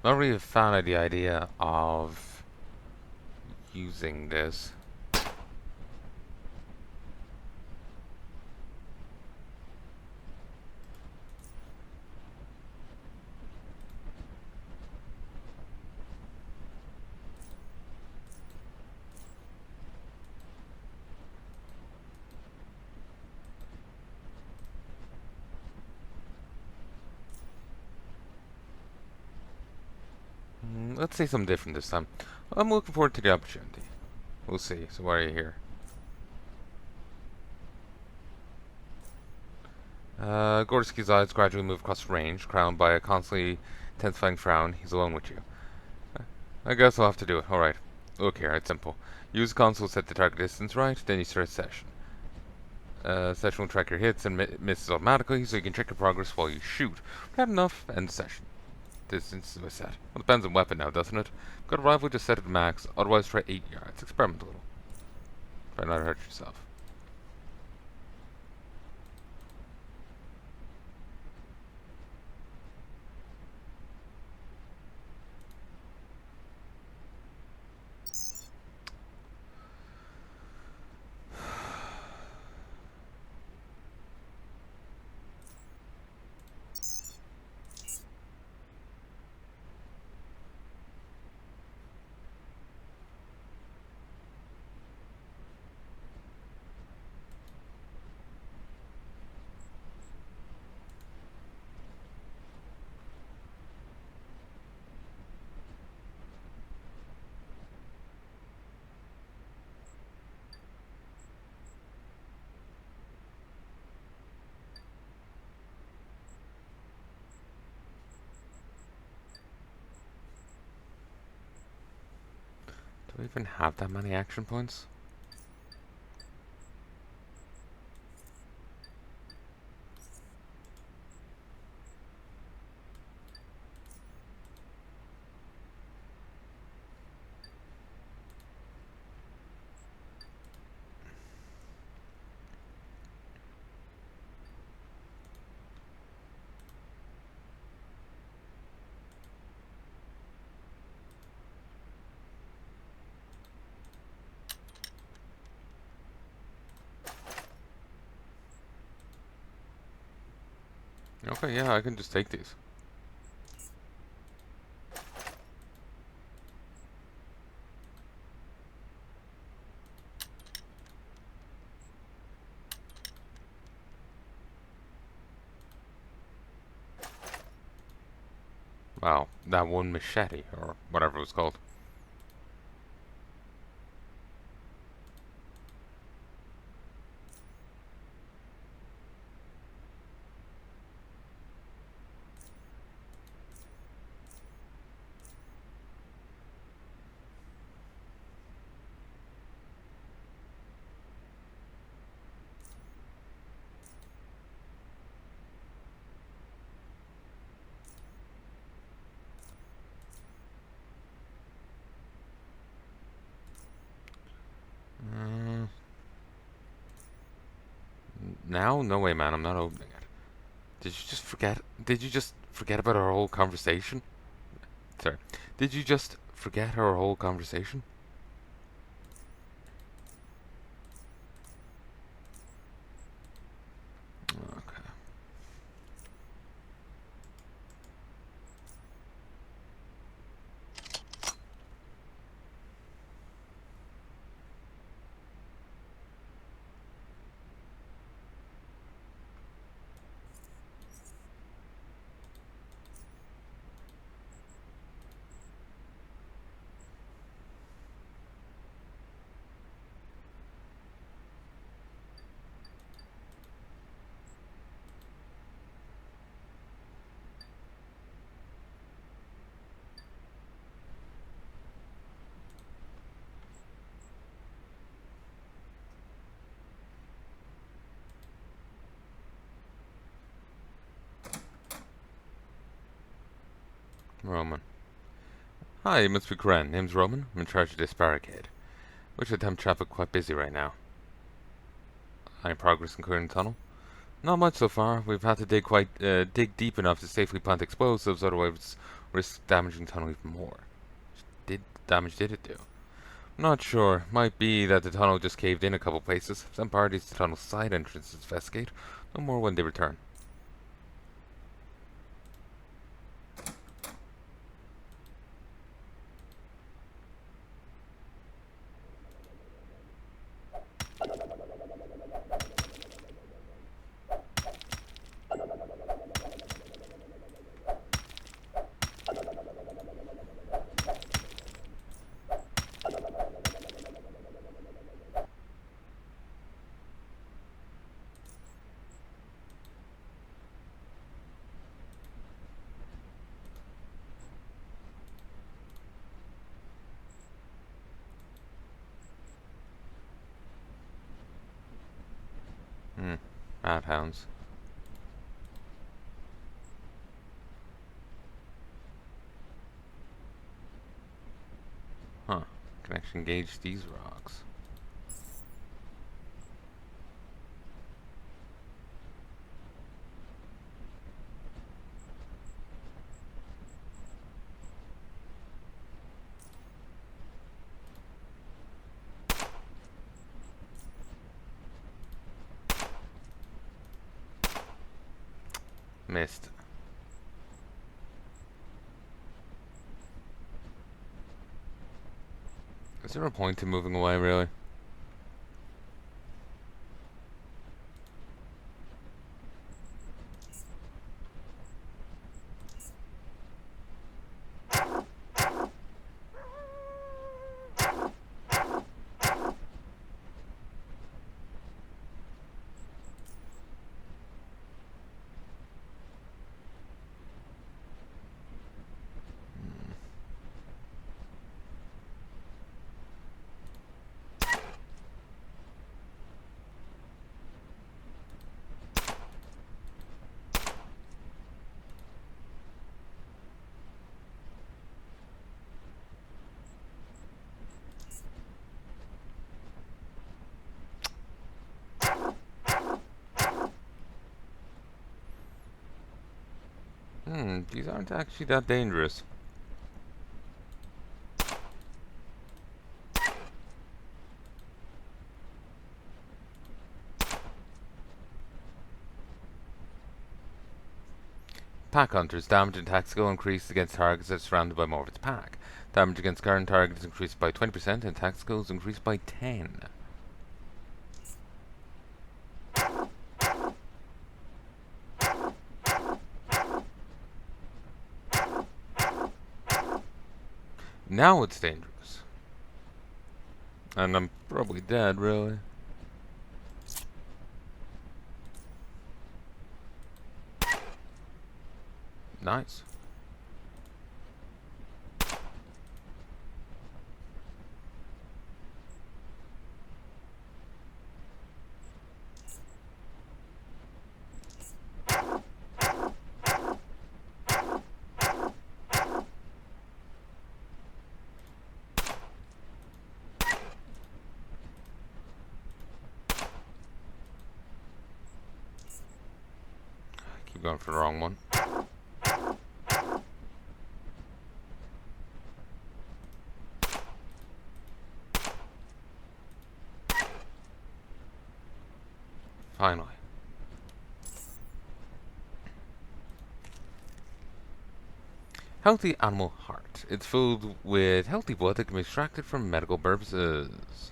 Not really a fan of the idea of using this. Let's say something different this time. I'm looking forward to the opportunity. We'll see. So why are you here? Gorski's eyes gradually move across the range, crowned by a constantly intensifying frown. He's alone with you. I guess I'll have to do it. Alright. Look here, it's simple. Use the console to set the target distance right, then you start a session. Session will track your hits and misses automatically, so you can check your progress while you shoot. Not enough, end the session. Distance is set. Well, depends on weapon now, doesn't it? Got a rifle, just set it to max, otherwise try 8 yards. Experiment a little. Try not to hurt yourself. Do we even have that many action points? Okay, yeah, I can just take these. Wow, that one machete, or whatever it was called. Now? No way, man, I'm not opening it. Did you just forget? Did you just forget about our whole conversation? Sorry. Did you just forget our whole conversation? Okay. Roman. Hi, it must be Kuren. Name's Roman. I'm in charge of this barricade. Which attempt traffic quite busy right now. Any progress in clearing the tunnel? Not much so far. We've had to dig deep enough to safely plant explosives, otherwise risk damaging the tunnel even more. Damage did it do? Not sure. Might be that the tunnel just caved in a couple places. Some parties to the tunnel's side entrances investigate. No more when they return. Rat hounds. Huh. Can actually engage these rocks. Missed. Is there a point to moving away, really? These aren't actually that dangerous. Pack hunters. Damage and attack skill increased against targets that are surrounded by more of its pack. Damage against current targets increased by 20% and attack skills increased by 10. Now it's dangerous. And I'm probably dead, really. Nice. Keep going for the wrong one. Finally. Healthy animal heart. It's filled with healthy blood that can be extracted for medical purposes.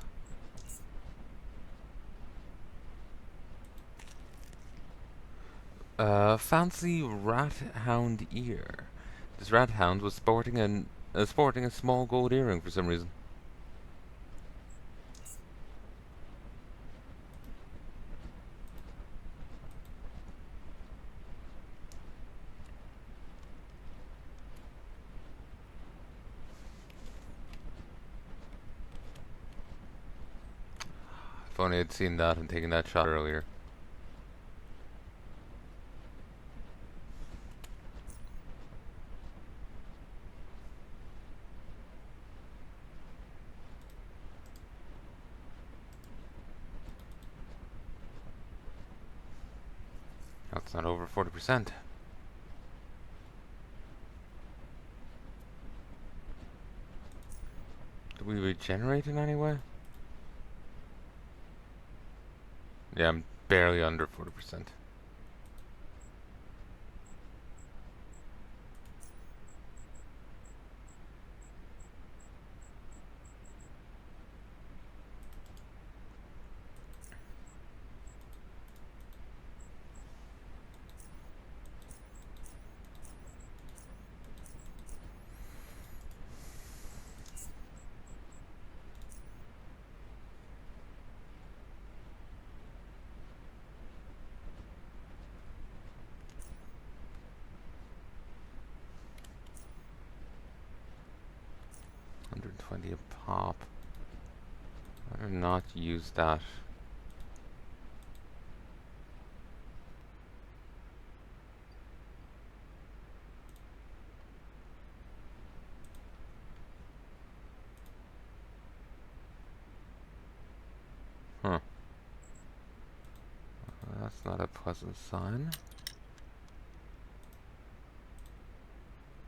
Fancy rat hound ear. This rat hound was sporting a small gold earring for some reason. If only I'd seen that and taken that shot earlier. That's not over 40%. Do we regenerate in any way? Yeah, I'm barely under 40%. $120 a pop. Better not use that. That's not a pleasant sign.